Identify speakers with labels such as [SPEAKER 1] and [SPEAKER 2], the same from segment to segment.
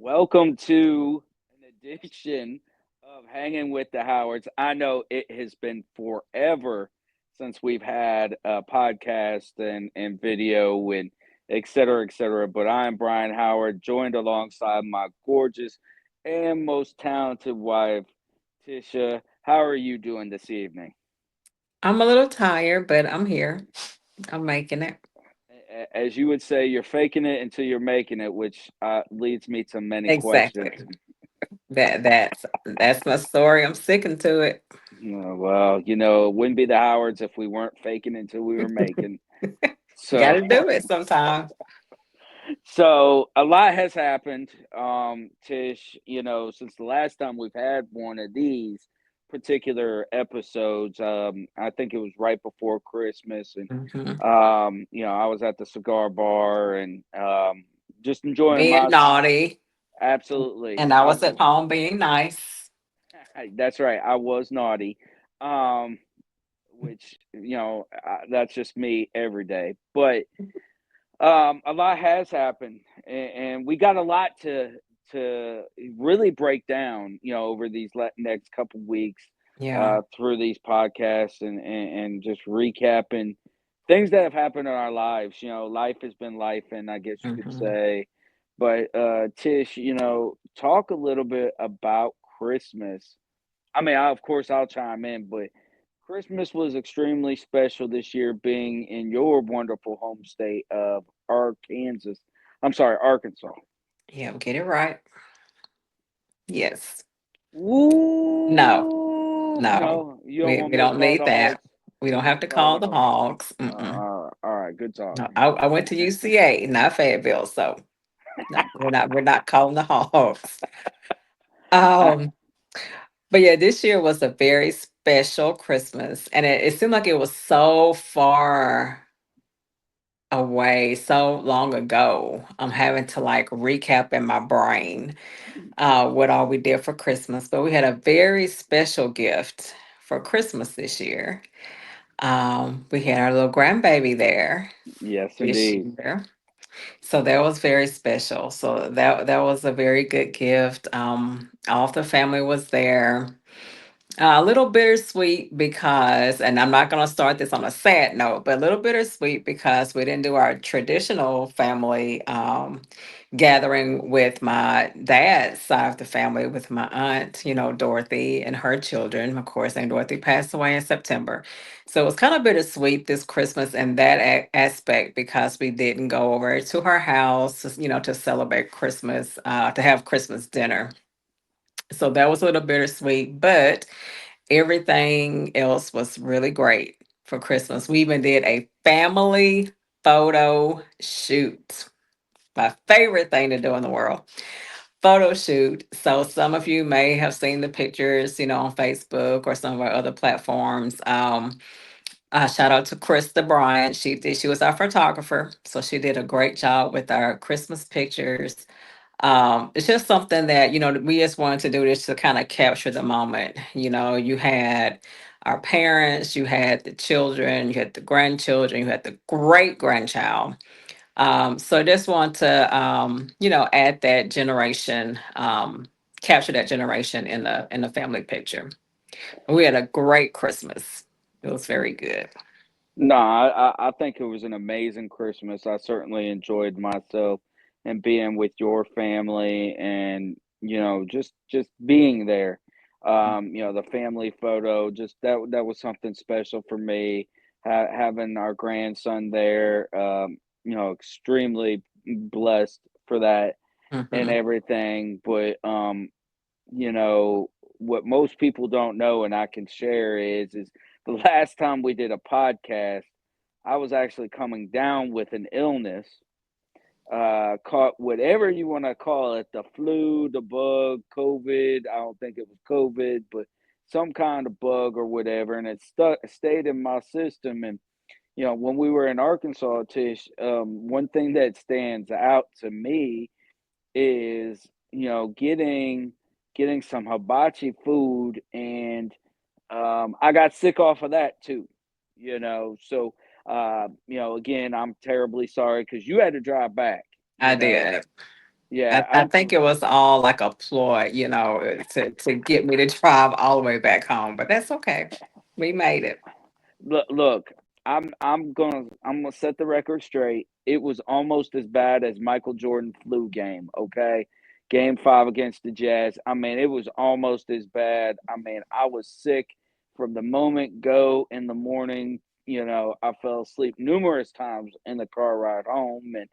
[SPEAKER 1] Welcome to an edition of Hanging with the Howards. I know it has been forever since we've had a podcast and video and et cetera, et cetera. But I'm Brian Howard, joined alongside my gorgeous and most talented wife, Tisha. How are you doing this evening?
[SPEAKER 2] I'm a little tired, but I'm here. I'm making it.
[SPEAKER 1] As you would say, you're faking it until you're making it, which leads me to many questions.
[SPEAKER 2] Exactly. That's my story. I'm sticking to it.
[SPEAKER 1] Well, it wouldn't be the Howards if we weren't faking until we were making.
[SPEAKER 2] Got
[SPEAKER 1] So,
[SPEAKER 2] to do it sometime.
[SPEAKER 1] so a lot has happened, Tish. Since the last time we've had one of these particular episodes. I think it was right before Christmas, and
[SPEAKER 2] Hmm.
[SPEAKER 1] I was at the cigar bar and just enjoying
[SPEAKER 2] Being
[SPEAKER 1] my.
[SPEAKER 2] naughty,
[SPEAKER 1] Absolutely,
[SPEAKER 2] and I was at home being nice.
[SPEAKER 1] that's right. I was naughty. Um, which that's just me every day. But a lot has happened, and we got a lot to really break down. Over these next couple weeks,
[SPEAKER 2] Yeah.
[SPEAKER 1] through these podcasts and just recapping things that have happened in our lives. Life has been life, and I guess you could
[SPEAKER 2] Hmm.
[SPEAKER 1] say. But Tish, talk a little bit about Christmas. I mean, of course, I'll chime in, but Christmas was extremely special this year, being in your wonderful home state of Arkansas. I'm sorry, Arkansas.
[SPEAKER 2] Yeah, get it right. Yes. No,
[SPEAKER 1] Woo!
[SPEAKER 2] no.
[SPEAKER 1] No, you don't
[SPEAKER 2] We
[SPEAKER 1] want me to
[SPEAKER 2] don't
[SPEAKER 1] call
[SPEAKER 2] need
[SPEAKER 1] the
[SPEAKER 2] that.
[SPEAKER 1] hogs.
[SPEAKER 2] We
[SPEAKER 1] You
[SPEAKER 2] don't
[SPEAKER 1] want me
[SPEAKER 2] have
[SPEAKER 1] to
[SPEAKER 2] to
[SPEAKER 1] call
[SPEAKER 2] call
[SPEAKER 1] the
[SPEAKER 2] the
[SPEAKER 1] hogs?
[SPEAKER 2] hogs. Mm-mm.
[SPEAKER 1] All right, good talk.
[SPEAKER 2] No, I went to UCA, not Fayetteville, so no, we're not calling the hogs. Um, But yeah, this year was a very special Christmas, and it seemed like it was so far away, so long ago. I'm having to like recap in my brain what all we did for Christmas. But we had a very special gift for Christmas this year. We had our little grandbaby there
[SPEAKER 1] Yes,
[SPEAKER 2] this
[SPEAKER 1] indeed.
[SPEAKER 2] year. So that was very special. So that was a very good gift. All of the family was there. A little bittersweet because, and I'm not going to start this on a sad note, but a little bittersweet because we didn't do our traditional family gathering with my dad's side of the family, with my aunt, Dorothy and her children. Of course, and Dorothy passed away in September. So it was kind of bittersweet this Christmas in that aspect because we didn't go over to her house, to celebrate Christmas, to have Christmas dinner. So that was a little bittersweet, but everything else was really great for Christmas. We even did a family photo shoot. My favorite thing to do in the world. Photo shoot. So some of you may have seen the pictures, on Facebook or some of our other platforms. Shout out to Krista Bryant. She was our photographer, so she did a great job with our Christmas pictures. It's just something that, we just wanted to do this to kind of capture the moment. You had our parents, you had the children, you had the grandchildren, you had the great grandchild. So I just want to, add that generation, capture that generation in the family picture. We had a great Christmas. It was very good.
[SPEAKER 1] No, I think it was an amazing Christmas. I certainly enjoyed myself and being with your family and just being there. The family photo, just that was something special for me. Having our grandson there, extremely blessed for that and
[SPEAKER 2] Hmm.
[SPEAKER 1] everything. But you know, what most people don't know and I can share is the last time we did a podcast, I was actually coming down with an illness, caught whatever you want to call it, the flu, the bug, COVID. I don't think it was COVID, but some kind of bug or whatever, and it stayed in my system. And when we were in Arkansas, Tish, one thing that stands out to me is getting some hibachi food, and I got sick off of that too. So again, I'm terribly sorry because you had to drive back.
[SPEAKER 2] I
[SPEAKER 1] you know
[SPEAKER 2] did.
[SPEAKER 1] Yeah,
[SPEAKER 2] I think it was all like a ploy, to get me to drive all the way back home, but that's okay. We made it.
[SPEAKER 1] look, I'm gonna set the record straight. It was almost as bad as Michael Jordan flu game. Okay, Game 5 against the Jazz. I mean, it was almost as bad. I mean, I was sick from the moment go in the morning. I fell asleep numerous times in the car ride home, and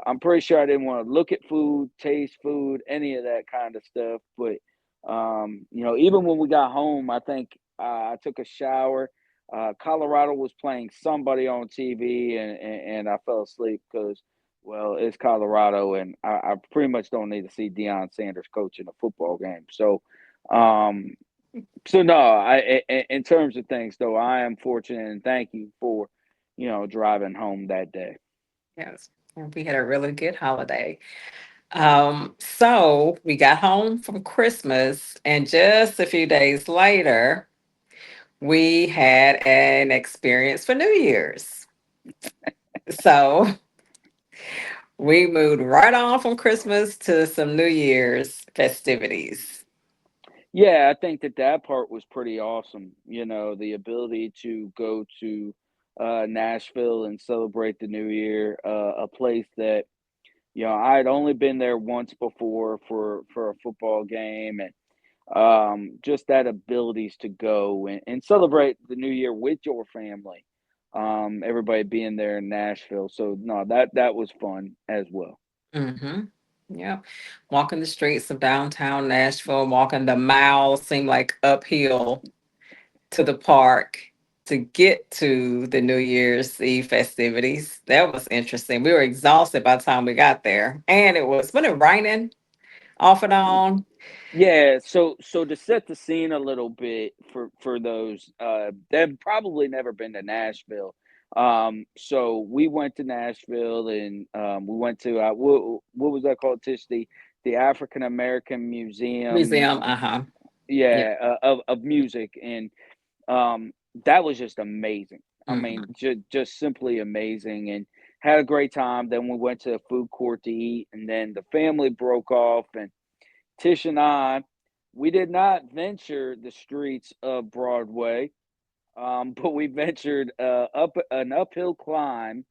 [SPEAKER 1] I'm pretty sure I didn't want to look at food, taste food, any of that kind of stuff. But even when we got home, I think I took a shower. Colorado was playing somebody on TV, and I fell asleep because, well, it's Colorado, and I pretty much don't need to see Deion Sanders coaching a football game. Um, so no, in terms of things though, I am fortunate and thank you for, driving home that day.
[SPEAKER 2] Yes. And we had a really good holiday. So we got home from Christmas, and just a few days later, we had an experience for New Year's. So we moved right on from Christmas to some New Year's festivities.
[SPEAKER 1] Yeah, I think that part was pretty awesome. The ability to go to Nashville and celebrate the New Year, a place that I'd only been there once before for a football game, and just that abilities to go and celebrate the New Year with your family. Everybody being there in Nashville, so no, that was fun as well.
[SPEAKER 2] Mm-hmm. Yeah. Walking the streets of downtown Nashville, walking the miles seemed like uphill to the park to get to the New Year's Eve festivities. That was interesting. We were exhausted by the time we got there. And it was, when it raining off and on.
[SPEAKER 1] Yeah, so to set the scene a little bit for those they've probably never been to Nashville. So we went to Nashville, and we went to what was that called, Tish? The African American Museum,
[SPEAKER 2] Museum, uh-huh. Yeah.
[SPEAKER 1] yeah, of music, and that was just amazing. I mean,
[SPEAKER 2] Mhm.
[SPEAKER 1] just simply amazing, and had a great time. Then we went to the food court to eat, and then the family broke off, and Tish and I, we did not venture the streets of Broadway, but we ventured up an uphill climb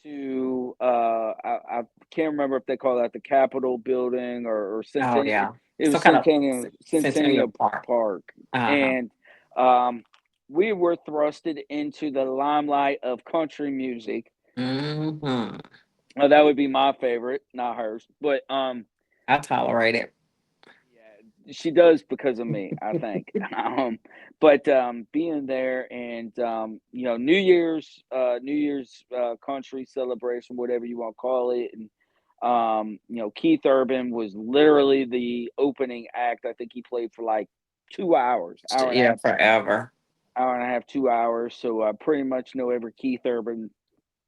[SPEAKER 1] to I can't remember if they call that the Capitol Building or
[SPEAKER 2] Oh
[SPEAKER 1] Centennial.
[SPEAKER 2] yeah.
[SPEAKER 1] It
[SPEAKER 2] So
[SPEAKER 1] was
[SPEAKER 2] kind of Centennial
[SPEAKER 1] Centennial
[SPEAKER 2] Park.
[SPEAKER 1] Park,
[SPEAKER 2] Uh-huh.
[SPEAKER 1] and um, we were thrusted into the limelight of country music.
[SPEAKER 2] Hmm.
[SPEAKER 1] That would be my favorite, not hers, but
[SPEAKER 2] I tolerate it.
[SPEAKER 1] yeah, she does because of me, I think. But being there, and New Year's country celebration, whatever you want to call it, and Keith Urban was literally the opening act. I think he played for like 2 hours,
[SPEAKER 2] Yeah, forever.
[SPEAKER 1] 2 hours. So I pretty much know every Keith Urban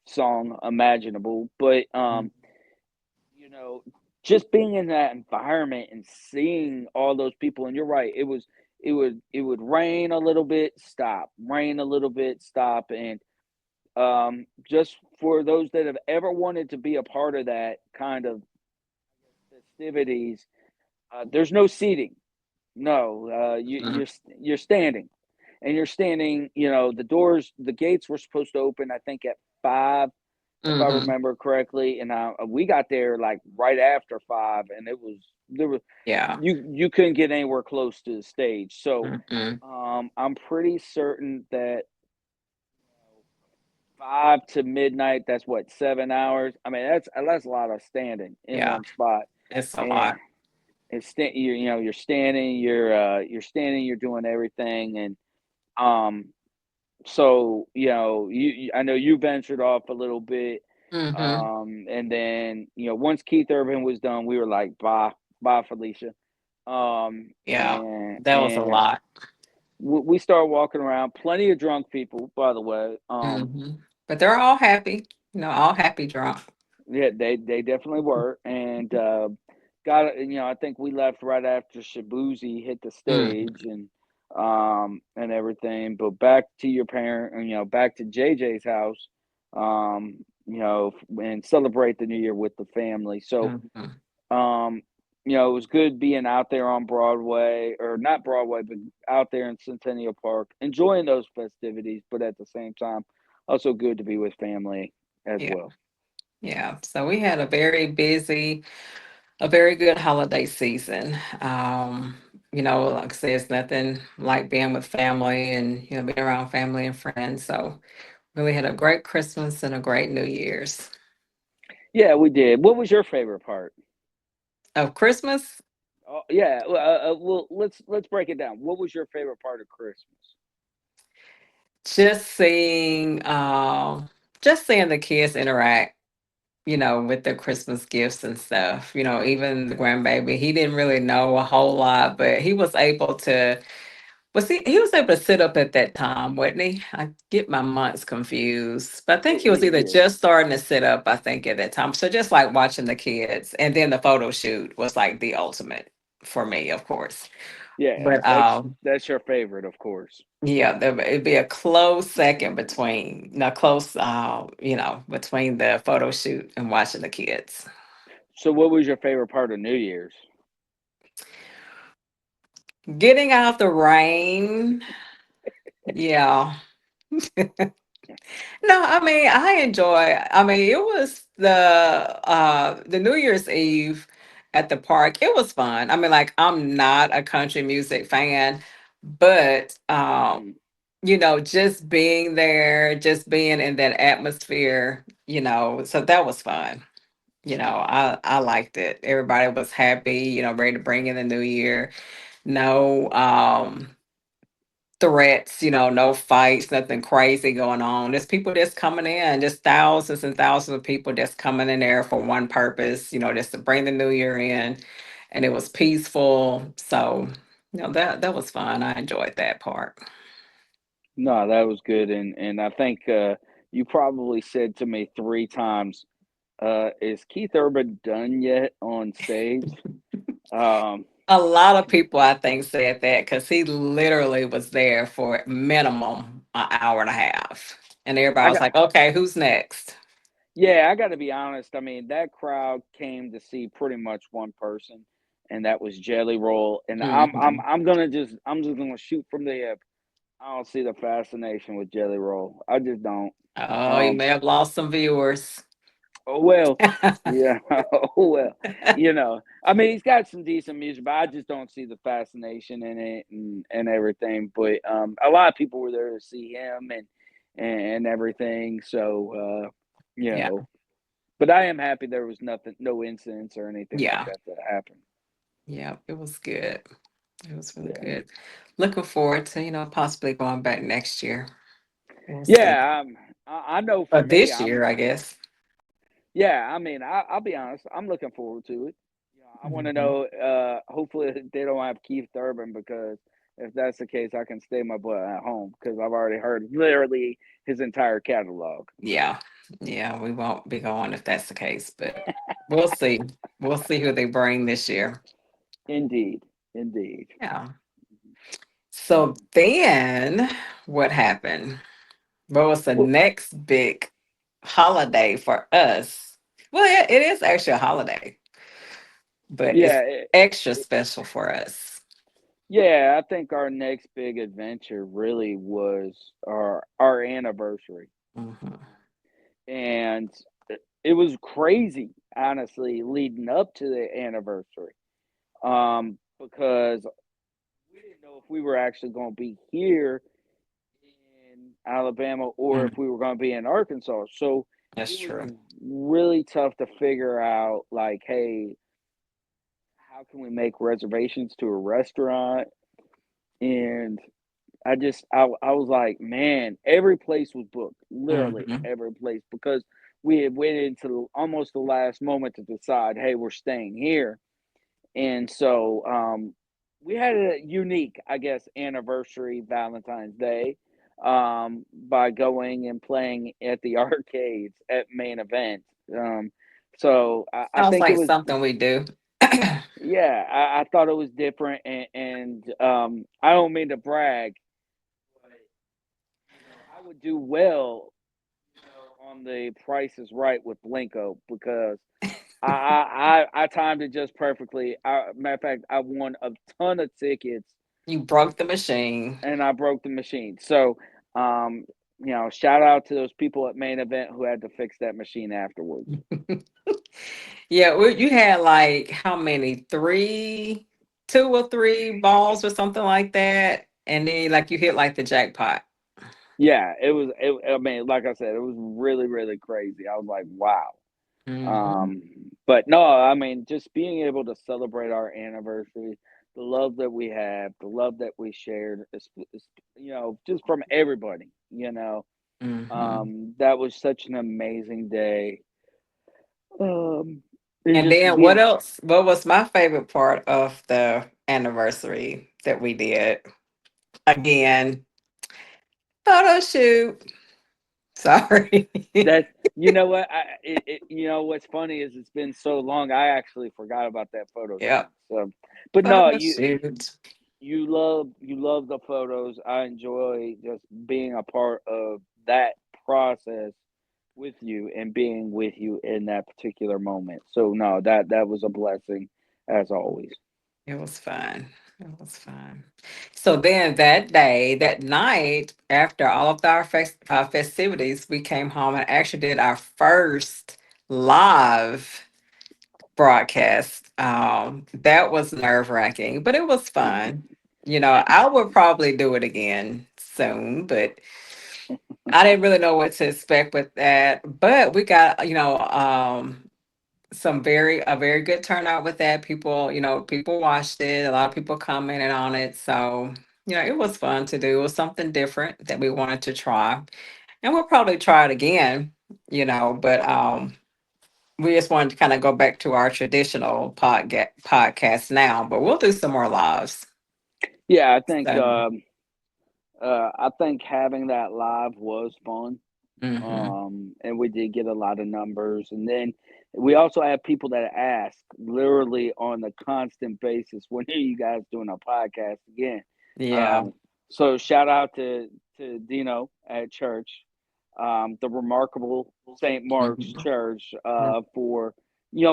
[SPEAKER 1] song imaginable. But you know, just being in that environment and seeing all those people, and you're right, it would rain a little bit, stop, rain a little bit, stop, and just for those that have ever wanted to be a part of that kind of festivities, there's no seating. No,
[SPEAKER 2] Mhm.
[SPEAKER 1] you're standing, and you're standing. The gates were supposed to open, I think, at 5, if I
[SPEAKER 2] Mhm.
[SPEAKER 1] remember correctly, and we got there like right after 5, and there was
[SPEAKER 2] Yeah.
[SPEAKER 1] you couldn't get anywhere close to the stage. So,
[SPEAKER 2] Mm-mm.
[SPEAKER 1] I'm pretty certain that 5 to midnight. That's what, 7 hours. I mean, that's a lot of standing in
[SPEAKER 2] Yeah.
[SPEAKER 1] one spot,
[SPEAKER 2] It's a
[SPEAKER 1] and
[SPEAKER 2] lot.
[SPEAKER 1] you're standing, you're standing, you're doing everything, and um, so I know you ventured off a little bit.
[SPEAKER 2] Hmm.
[SPEAKER 1] And then, once Keith Urban was done, we were like, bye, bye, Felicia.
[SPEAKER 2] Yeah.
[SPEAKER 1] And
[SPEAKER 2] That was a lot.
[SPEAKER 1] we started walking around. Plenty of drunk people, by the way.
[SPEAKER 2] Hmm. But they're all happy, all happy drunk.
[SPEAKER 1] Yeah, they definitely were, and I think we left right after Shabuzi hit the
[SPEAKER 2] Hmm.
[SPEAKER 1] stage, and everything. But back to your parent, and back to JJ's house, and celebrate the New Year with the family. So,
[SPEAKER 2] Hmm.
[SPEAKER 1] Um, it was good being out there on Broadway, or not Broadway, but out there in Centennial Park, enjoying those festivities, but at the same time, also good to be with family as
[SPEAKER 2] Yeah.
[SPEAKER 1] well.
[SPEAKER 2] Yeah. So we had a very good holiday season. Like I said, it's nothing like being with family and, being around family and friends. So really had a great Christmas and a great New Year's.
[SPEAKER 1] Yeah, we did. What was your favorite part?
[SPEAKER 2] Of Christmas,
[SPEAKER 1] Oh, yeah. Well, let's break it down. What was your favorite part of Christmas?
[SPEAKER 2] just seeing just seeing the kids interact, with their Christmas gifts and stuff. Even the grandbaby, he didn't really know a whole lot, but he was able to sit up at that time, wasn't he? I get my months confused. But I think he was either
[SPEAKER 1] Yeah,
[SPEAKER 2] just starting to sit up, I think, at that time. So just like watching the kids. And then the photo shoot was like the ultimate for me, of course.
[SPEAKER 1] yeah.
[SPEAKER 2] But
[SPEAKER 1] That's your favorite, of course.
[SPEAKER 2] yeah, it'd be a close second between, between the photo shoot and watching the kids.
[SPEAKER 1] So, what was your favorite part of New Year's?
[SPEAKER 2] Getting out the rain. Yeah. No, I mean, it was the New Year's Eve at the park. It was fun. I mean, like I'm not a country music fan, but
[SPEAKER 1] Mhm.
[SPEAKER 2] just being there, just being in that atmosphere, so that was fun. I liked it. Everybody was happy, ready to bring in the new year. No threats, no fights, nothing crazy going on. There's people just coming in, just thousands and thousands of people just coming in there for one purpose, just to bring the new year in. And it was peaceful. So, that was fun. I enjoyed that part.
[SPEAKER 1] No, that was good, and I think you probably said to me 3 times, "Is Keith Urban done yet on stage?" Um,
[SPEAKER 2] A lot of people, I think, said that because he literally was there for minimum an hour and a half. And everybody
[SPEAKER 1] I
[SPEAKER 2] was
[SPEAKER 1] got
[SPEAKER 2] like, okay, who's next?
[SPEAKER 1] Yeah, I got to be honest. I mean, that crowd came to see pretty much one person, and that was Jelly Roll. And
[SPEAKER 2] Hmm.
[SPEAKER 1] I'm just gonna shoot from the hip. I don't see the fascination with Jelly Roll. I just don't.
[SPEAKER 2] Oh, you
[SPEAKER 1] Um,
[SPEAKER 2] may have lost some viewers.
[SPEAKER 1] oh well, yeah, oh well. I mean, he's got some decent music, but I just don't see the fascination in it and everything. But a lot of people were there to see him and everything. So you
[SPEAKER 2] Yeah.
[SPEAKER 1] know, but I am happy there was nothing, no incidents or anything like
[SPEAKER 2] Yeah.
[SPEAKER 1] that that happened.
[SPEAKER 2] Yeah. It was good. It was really
[SPEAKER 1] Yeah,
[SPEAKER 2] good. Looking forward to, possibly going back next year. We'll see.
[SPEAKER 1] yeah. I know for
[SPEAKER 2] Or
[SPEAKER 1] me,
[SPEAKER 2] this
[SPEAKER 1] I'm.
[SPEAKER 2] year, I guess.
[SPEAKER 1] Yeah, I mean, I'll be honest. I'm looking forward to it. I want to
[SPEAKER 2] Mhm.
[SPEAKER 1] know. Hopefully, they don't have Keith Urban, because if that's the case, I can stay my butt at home because I've already heard literally his entire catalog.
[SPEAKER 2] Yeah. Yeah. We won't be going if that's the case, but we'll see. We'll see who they bring this year.
[SPEAKER 1] Indeed, indeed.
[SPEAKER 2] Yeah. So then what happened? What was the
[SPEAKER 1] Well,
[SPEAKER 2] next big holiday for us? Well, yeah, it is actually a holiday, but
[SPEAKER 1] yeah,
[SPEAKER 2] it's extra special for us.
[SPEAKER 1] yeah. I think our next big adventure really was our anniversary.
[SPEAKER 2] Mhm.
[SPEAKER 1] And it was crazy, honestly, leading up to the anniversary, because we didn't know if we were actually going to be here in Alabama or if
[SPEAKER 2] Mm,
[SPEAKER 1] we were going to be in Arkansas. So
[SPEAKER 2] that's
[SPEAKER 1] it was
[SPEAKER 2] true.
[SPEAKER 1] really tough to figure out, like, hey, how can we make reservations to a restaurant? And I was like, man, every place was booked, literally
[SPEAKER 2] Hmm.
[SPEAKER 1] every place, because we had waited until almost the last moment to decide, hey, we're staying here. And so we had a unique, I guess, anniversary Valentine's Day, by going and playing at the arcades at Main Event. I
[SPEAKER 2] Sounds
[SPEAKER 1] think it
[SPEAKER 2] like
[SPEAKER 1] was,
[SPEAKER 2] something we do.
[SPEAKER 1] yeah, I thought it was different, and I don't mean to brag, but I would do well, on the Price is Right with Blinko, because I timed it just perfectly. Matter of fact, I won a ton of tickets
[SPEAKER 2] You broke the machine.
[SPEAKER 1] and I broke the machine. So, um, shout out to those people at Main Event who had to fix that machine afterwards.
[SPEAKER 2] Yeah, you had like how many? Three, two or three balls or something like that. And then like you hit like the jackpot.
[SPEAKER 1] Yeah, it was. I mean, like I said, it was really, really crazy. I was like, wow.
[SPEAKER 2] Hmm.
[SPEAKER 1] But no, I mean, just being able to celebrate our anniversary, the love that we have, the love that we shared, just from everybody,
[SPEAKER 2] Hmm.
[SPEAKER 1] that was such an amazing day. Um, and
[SPEAKER 2] And
[SPEAKER 1] just
[SPEAKER 2] then what
[SPEAKER 1] being,
[SPEAKER 2] else? What was my favorite part of the anniversary that we did? Again, photo shoot. Sorry.
[SPEAKER 1] that what what's funny is it's been so long I actually forgot about that photo shoot.
[SPEAKER 2] Yep.
[SPEAKER 1] So, but no,
[SPEAKER 2] Photo shoot.
[SPEAKER 1] you love the photos. I enjoy just being a part of that process with you and being with you in that particular moment. So no, that was a blessing as always.
[SPEAKER 2] It was fun. It was fun. So then that day, that night, after all of our festivities, we came home and actually did our first live broadcast. That was nerve wracking, but it was fun. I would probably do it again soon, but I didn't really know what to expect with that. But we got, a very good turnout with that. People watched it. A lot of people commented on it. So, it was fun to do. It was something different that we wanted to try. And we'll probably try it again, but we just wanted to kind of go back to our traditional podcast now, but we'll do some more lives.
[SPEAKER 1] Yeah,
[SPEAKER 2] So,
[SPEAKER 1] I think having that live was fun.
[SPEAKER 2] hmm.
[SPEAKER 1] And we did get a lot of numbers. And then we also have people that ask literally on a constant basis, when are you guys doing a podcast again?
[SPEAKER 2] Yeah.
[SPEAKER 1] Um, so shout out to Dino at church, the remarkable St. Mark's
[SPEAKER 2] Mhm.
[SPEAKER 1] Church, for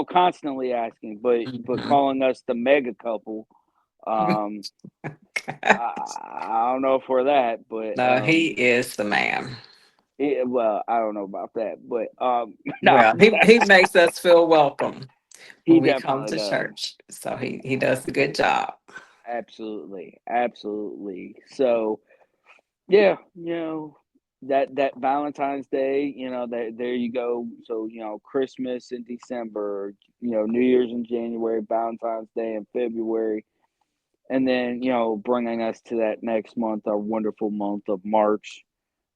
[SPEAKER 1] constantly asking, but
[SPEAKER 2] Mhm.
[SPEAKER 1] calling us the mega couple. Um, I don't know for that, but
[SPEAKER 2] No, he is the man.
[SPEAKER 1] well, I don't know about that, but no,
[SPEAKER 2] Well, he makes us feel welcome
[SPEAKER 1] he
[SPEAKER 2] when we come
[SPEAKER 1] definitely
[SPEAKER 2] to
[SPEAKER 1] does.
[SPEAKER 2] church. So he does a good job.
[SPEAKER 1] Absolutely, absolutely. So yeah, that Valentine's Day, that there you go. So Christmas in December, New Year's in January, Valentine's Day in February, and then bringing us to that next month, our wonderful month of March.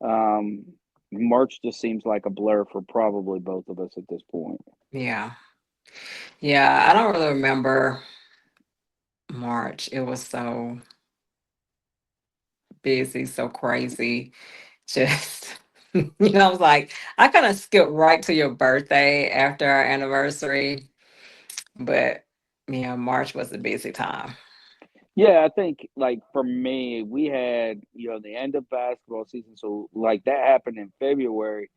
[SPEAKER 1] Um, March just seems like a blur for probably both of us at this point.
[SPEAKER 2] Yeah. Yeah. I don't really remember March. It was so busy, so crazy. Just, I was like, I kind of skipped right to your birthday after our anniversary. But yeah, March was a busy time.
[SPEAKER 1] Yeah, I think like for me, we had the end of basketball season, so like that happened in February,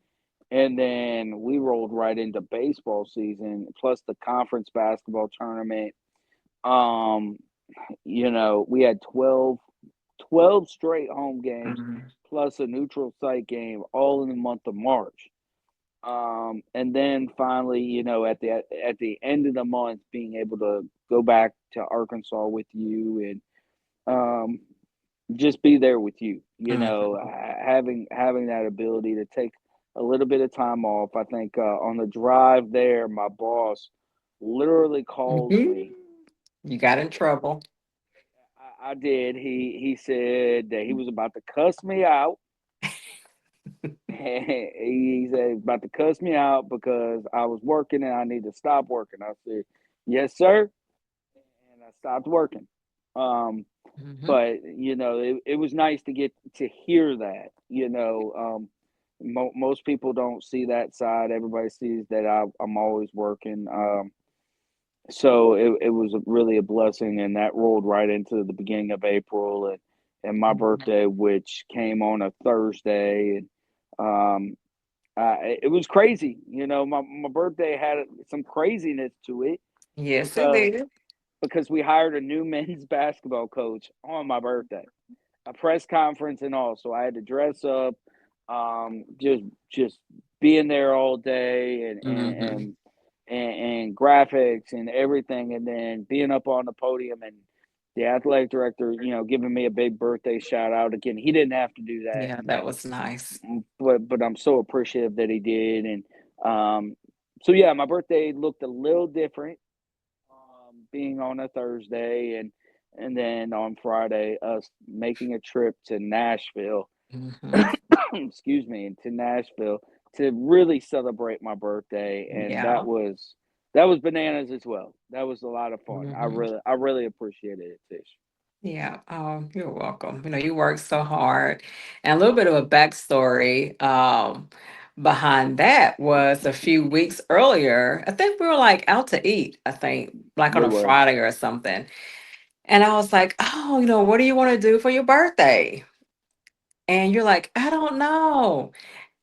[SPEAKER 1] and then we rolled right into baseball season, plus the conference basketball tournament. Um, we had 12 straight home games,
[SPEAKER 2] Mhm.
[SPEAKER 1] plus a neutral site game, all in the month of March. And then finally, at the end of the month, being able to go back to Arkansas with you and um, just be there with you.
[SPEAKER 2] Mhm.
[SPEAKER 1] Having that ability to take a little bit of time off. I think on the drive there, my boss literally calls
[SPEAKER 2] Mhm.
[SPEAKER 1] me.
[SPEAKER 2] You got in trouble.
[SPEAKER 1] I did. He said that he was about to cuss me out. He said he's about to cuss me out because I was working and I need to stop working. I said, "Yes, sir," and I stopped working. Um,
[SPEAKER 2] Mhm.
[SPEAKER 1] but it was nice to get to hear that. Most people don't see that side. Everybody sees that I'm always working. So it was really a blessing, and that rolled right into the beginning of April, and my
[SPEAKER 2] Mhm.
[SPEAKER 1] birthday, which came on a Thursday, and um, It was crazy. My birthday had some craziness to it
[SPEAKER 2] Yes, it
[SPEAKER 1] because
[SPEAKER 2] did.
[SPEAKER 1] we hired a new men's basketball coach on my birthday, a press conference and all. So I had to dress up, just being there all day,
[SPEAKER 2] Mhm.
[SPEAKER 1] and graphics and everything, and then being up on the podium and the athletic director, giving me a big birthday shout out again. He didn't have to do that,
[SPEAKER 2] Yeah, that was nice.
[SPEAKER 1] but I'm so appreciative that he did, and um, so yeah, my birthday looked a little different, being on a Thursday, and then on Friday, us making a trip to Nashville,
[SPEAKER 2] Mhm.
[SPEAKER 1] excuse me, to Nashville to really celebrate my birthday, and that
[SPEAKER 2] Yeah.
[SPEAKER 1] was bananas as well. That was a lot of fun.
[SPEAKER 2] Mhm.
[SPEAKER 1] I really appreciated it, Tish.
[SPEAKER 2] Yeah, you're welcome. You worked so hard. And a little bit of a backstory behind that was a few weeks earlier. I think we were like out to eat, I think, like on
[SPEAKER 1] We
[SPEAKER 2] a
[SPEAKER 1] were.
[SPEAKER 2] Friday or something. And I was like, oh, what do you want to do for your birthday? And you're like, I don't know.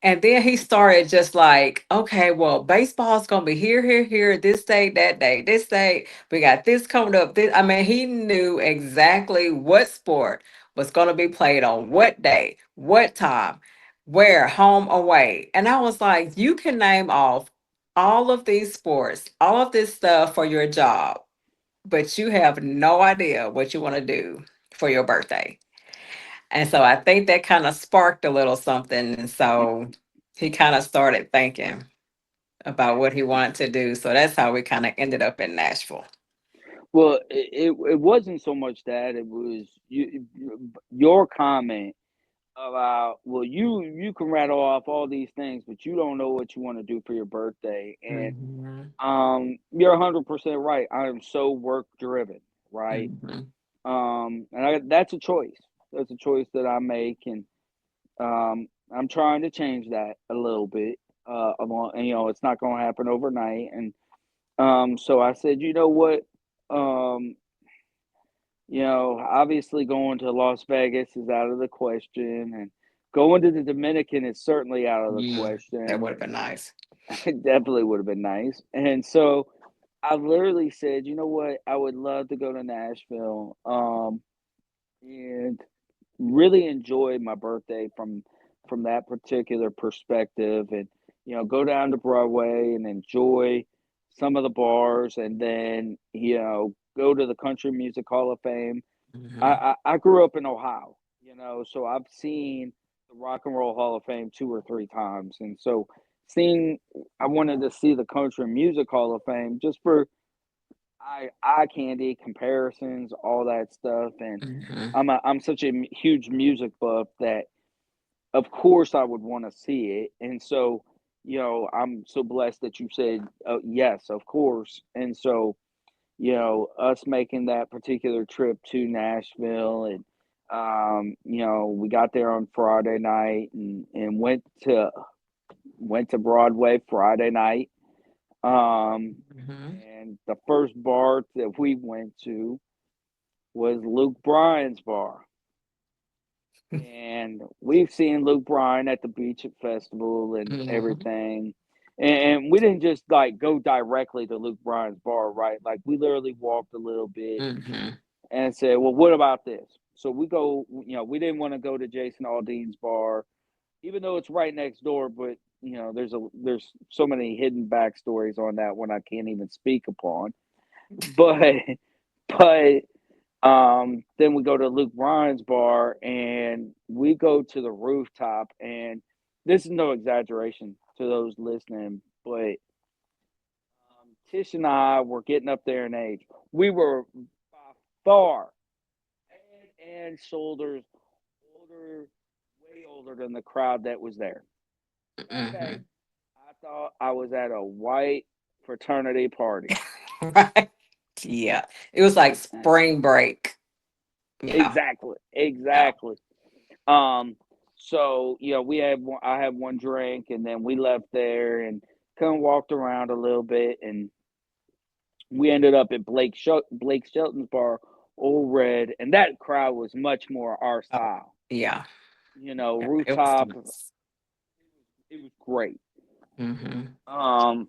[SPEAKER 2] And then he started just like, okay, well, baseball's gonna be here, here, here, this day, that day, this day. We got this coming up. This, I mean, he knew exactly what sport was gonna be played on what day, what time, where, home, away. And I was like, you can name off all of these sports, all of this stuff for your job, but you have no idea what you want to do for your birthday. And so I think that kind of sparked a little something. And so he kind of started thinking about what he wanted to do. So that's how we kind of ended up in Nashville.
[SPEAKER 1] Well, it wasn't so much that it was your comment about, well, you can rattle off all these things, but you don't know what you want to do for your birthday, and
[SPEAKER 2] Hmm.
[SPEAKER 1] you're 100% right. I am so work driven, right?
[SPEAKER 2] Hmm.
[SPEAKER 1] That's a choice. That's a choice that I make, and I'm trying to change that a little bit. And, it's not going to happen overnight, and so I said, you know what, um, obviously going to Las Vegas is out of the question, and going to the Dominican is certainly out of the
[SPEAKER 2] Yeah, that
[SPEAKER 1] question.
[SPEAKER 2] would have been nice.
[SPEAKER 1] It definitely would have been nice. And so I literally said, you know what, I would love to go to Nashville, and really enjoy my birthday from that particular perspective, and go down to Broadway and enjoy some of the bars, and then go to the Country Music Hall of Fame.
[SPEAKER 2] Hmm.
[SPEAKER 1] I grew up in Ohio, so I've seen the Rock and Roll Hall of Fame 2 or 3 times, and so seeing I wanted to see the Country Music Hall of Fame just for eye candy comparisons, all that stuff, and
[SPEAKER 2] Hmm.
[SPEAKER 1] I'm such a huge music buff that of course I would want to see it, and so I'm so blessed that you said, yes, of course, and so us making that particular trip to Nashville, and we got there on Friday night, and went to Broadway Friday night. Um,
[SPEAKER 2] Hmm.
[SPEAKER 1] and the first bar that we went to was Luke Bryan's bar. And we've seen Luke Bryan at the Beach Festival and
[SPEAKER 2] Hmm.
[SPEAKER 1] everything. And we didn't just like go directly to Luke Bryan's bar, right? Like we literally walked a little bit
[SPEAKER 2] Hmm.
[SPEAKER 1] and said, well, what about this? So we go, we didn't want to go to Jason Aldean's bar, even though it's right next door, but there's so many hidden backstories on that one I can't even speak upon. But but then we go to Luke Bryan's bar, and we go to the rooftop, and this is no exaggeration to those listening, but Tish and I were getting up there in age. We were by far head and shoulders older, way older than the crowd that was there. That day,
[SPEAKER 2] Hmm.
[SPEAKER 1] I thought I was at a white fraternity party.
[SPEAKER 2] Right. Yeah. It was like spring break. Yeah.
[SPEAKER 1] Exactly,
[SPEAKER 2] Yeah.
[SPEAKER 1] exactly. So I had one drink, and then we left there and kind of walked around a little bit, and we ended up at Blake Shelton's bar, Old Red, and that crowd was much more our
[SPEAKER 2] Oh,
[SPEAKER 1] style.
[SPEAKER 2] yeah. Yeah. It was
[SPEAKER 1] Rooftop.
[SPEAKER 2] nice.
[SPEAKER 1] It was great.
[SPEAKER 2] Mhm.
[SPEAKER 1] Um,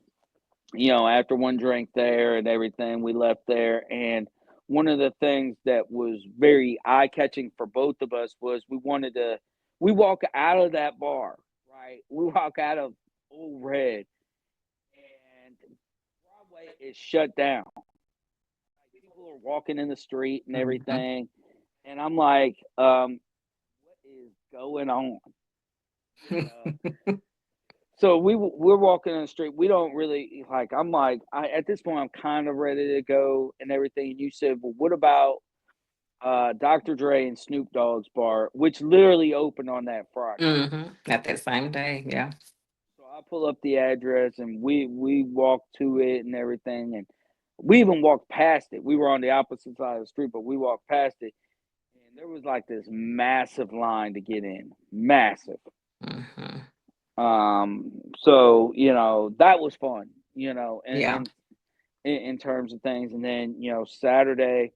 [SPEAKER 1] after one drink there and everything, we left there. And one of the things that was very eye catching for both of us was we walk out of that bar, right? We walk out of Old Red, and Broadway is shut down. Like, people are walking in the street and
[SPEAKER 2] Mhm.
[SPEAKER 1] everything. And I'm like, what is going on? You know, so we're walking in the street. We don't really like. I'm like, at this point, I'm kind of ready to go and everything. And you said, well, what about Dr. Dre and Snoop Dogg's bar, which literally opened on that Friday?
[SPEAKER 2] Mhm. At that same day, yeah.
[SPEAKER 1] So I pull up the address and we walked to it and everything, and we even walked past it. We were on the opposite side of the street, but we walked past it, and there was like this massive line to get in, massive.
[SPEAKER 2] Mhm.
[SPEAKER 1] So that was fun,
[SPEAKER 2] Yeah.
[SPEAKER 1] in terms of things. And then Saturday,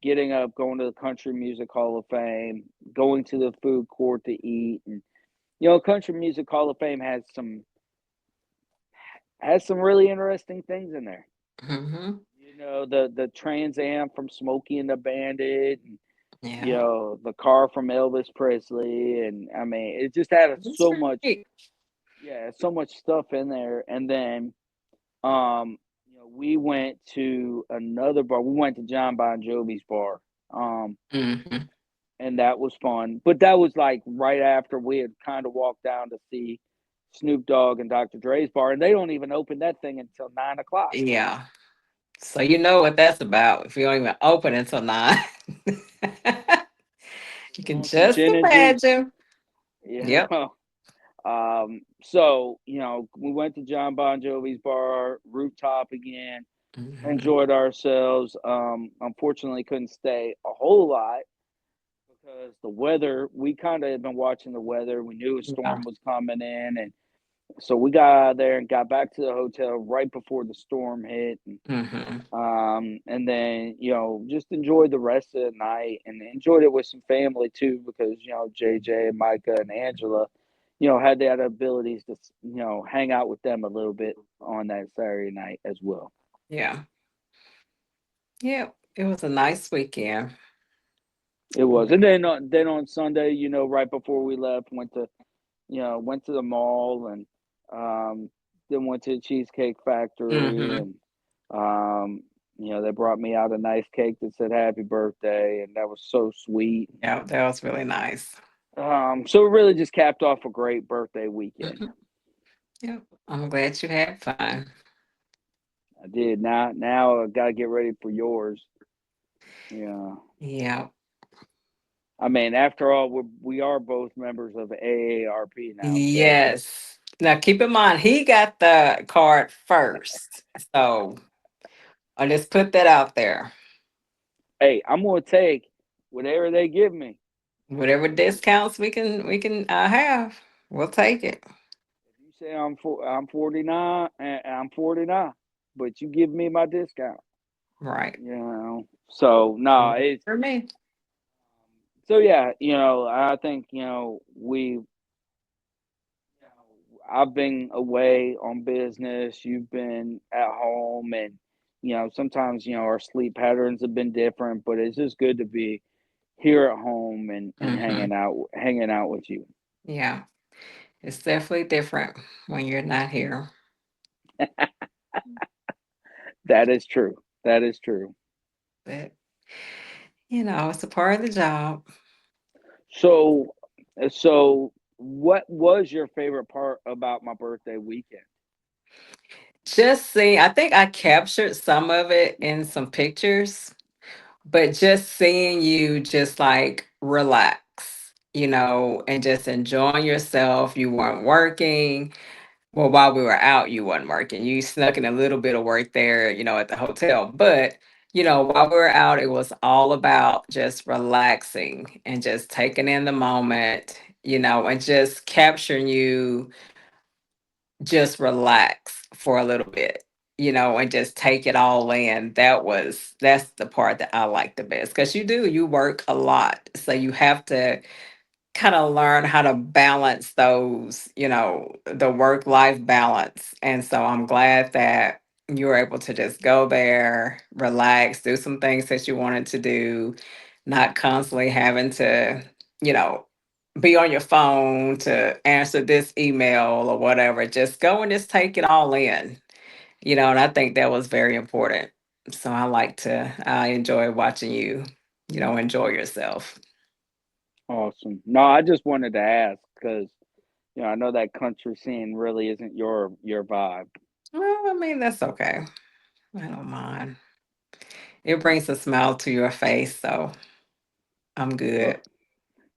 [SPEAKER 1] getting up, going to the Country Music Hall of Fame, going to the food court to eat, and Country Music Hall of Fame has some really interesting things in there.
[SPEAKER 2] Mhm.
[SPEAKER 1] The Trans Am from Smokey and the Bandit, and
[SPEAKER 2] Yeah.
[SPEAKER 1] the car from Elvis Presley, and I mean, it just had
[SPEAKER 2] That's
[SPEAKER 1] so much,
[SPEAKER 2] right.
[SPEAKER 1] yeah, so much stuff in there. And then we went to another bar. We went to John Bon Jovi's bar.
[SPEAKER 2] Mhm.
[SPEAKER 1] And that was fun. But that was like right after we had kind of walked down to see Snoop Dogg and Dr. Dre's bar, and they don't even open that thing until 9 o'clock.
[SPEAKER 2] Yeah. So you know what that's about if you don't even open until 9. You
[SPEAKER 1] Sipping
[SPEAKER 2] can
[SPEAKER 1] on some
[SPEAKER 2] just
[SPEAKER 1] gin and juice.
[SPEAKER 2] imagine.
[SPEAKER 1] You
[SPEAKER 2] Yep.
[SPEAKER 1] know. So we went to John Bon Jovi's bar, rooftop again,
[SPEAKER 2] Mhm.
[SPEAKER 1] enjoyed ourselves. Unfortunately, couldn't stay a whole lot because the weather. We kind of had been watching the weather. We knew a
[SPEAKER 2] Yeah.
[SPEAKER 1] storm was coming in, and so we got out of there and got back to the hotel right before the storm hit.
[SPEAKER 2] Mhm.
[SPEAKER 1] And then just enjoyed the rest of the night and enjoyed it with some family too, because JJ, Micah, and Angela had the abilities to hang out with them a little bit on that Saturday night as well.
[SPEAKER 2] Yeah. Yep. It was a nice weekend.
[SPEAKER 1] It was. And then on Sunday, right before we left, went to the mall, and um, then went to the Cheesecake Factory,
[SPEAKER 2] Mhm.
[SPEAKER 1] and they brought me out a nice cake that said "Happy Birthday," and that was so sweet.
[SPEAKER 2] Yeah, that was really nice.
[SPEAKER 1] So it really just capped off a great birthday weekend.
[SPEAKER 2] Mhm. Yep. I'm glad you had fun.
[SPEAKER 1] I did. Now I gotta get ready for yours. Yeah.
[SPEAKER 2] Yeah.
[SPEAKER 1] I mean, after all, we are both members of AARP now, so
[SPEAKER 2] Yes. Now keep in mind he got the card first. So I just put that out there.
[SPEAKER 1] hey, I'm gonna take whatever they give me.
[SPEAKER 2] Whatever
[SPEAKER 1] If
[SPEAKER 2] discounts we can have, we'll take it.
[SPEAKER 1] you say I'm 49, and I'm 49, but you give me my discount,
[SPEAKER 2] Right.
[SPEAKER 1] So no,
[SPEAKER 2] Works
[SPEAKER 1] it's
[SPEAKER 2] for me.
[SPEAKER 1] so yeah, I think I've been away on business, you've been at home, and sometimes our sleep patterns have been different, but it's just good to be here at home and
[SPEAKER 2] Hmm.
[SPEAKER 1] hanging out with you.
[SPEAKER 2] Yeah. It's definitely different when you're not here.
[SPEAKER 1] That is true. That is true.
[SPEAKER 2] But it's a part of the job.
[SPEAKER 1] So, so what was your favorite part about my birthday weekend?
[SPEAKER 2] Just seeing, I think I captured some of it in some pictures, but just seeing you just like relax, and just enjoying yourself. You weren't working. Well, while we were out, you wasn't working. You snuck in a little bit of work there, at the hotel. But, while we were out, it was all about just relaxing and just taking in the moment, and just capturing you just relax for a little bit, and just take it all in. That's the part that I like the best because you work a lot. So you have to kind of learn how to balance those, the work life balance. And so I'm glad that you were able to just go there, relax, do some things that you wanted to do, not constantly having to, you know, be on your phone to answer this email or whatever. Just go and just take it all in, and I think that was very important. So I enjoy watching you, enjoy yourself.
[SPEAKER 1] Awesome. No, I just wanted to ask because I know that country scene really isn't your vibe.
[SPEAKER 2] Well, I mean, that's okay. I don't mind. It brings a smile to your face, so I'm
[SPEAKER 1] But
[SPEAKER 2] good.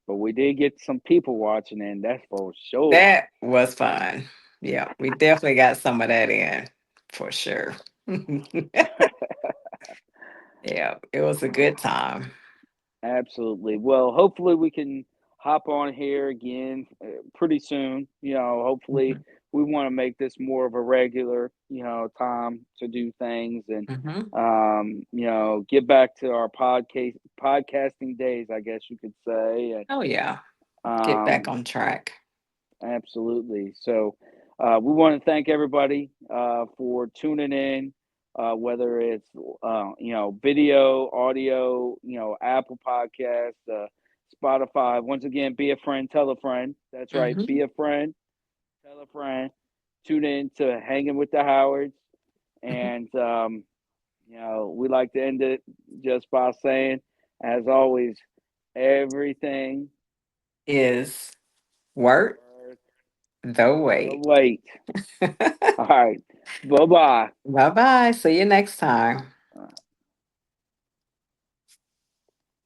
[SPEAKER 1] but we did get some people watching in, that's for sure.
[SPEAKER 2] That was fun. Yeah, we definitely got some of that in for sure. Yeah, it was a good time.
[SPEAKER 1] Absolutely. Well, hopefully we can hop on here again pretty soon. Hopefully
[SPEAKER 2] Mhm,
[SPEAKER 1] we want to make this more of a regular, time to do things and
[SPEAKER 2] mhm.
[SPEAKER 1] get back to our podcasting days, I guess you could say. And
[SPEAKER 2] Oh, yeah. Get back
[SPEAKER 1] um
[SPEAKER 2] on track.
[SPEAKER 1] absolutely. So we want to thank everybody for tuning in, whether it's video, audio, Apple Podcast, Spotify. Once again, be a friend, tell a friend. That's right. Be
[SPEAKER 2] Mhm.
[SPEAKER 1] a friend, tell a friend. Tune in to Hanging with the Howards, and we like to end it just by saying, as always, everything
[SPEAKER 2] Is worth
[SPEAKER 1] worth
[SPEAKER 2] the
[SPEAKER 1] the
[SPEAKER 2] wait.
[SPEAKER 1] wait. All right. Bye bye.
[SPEAKER 2] Bye bye. See you next time.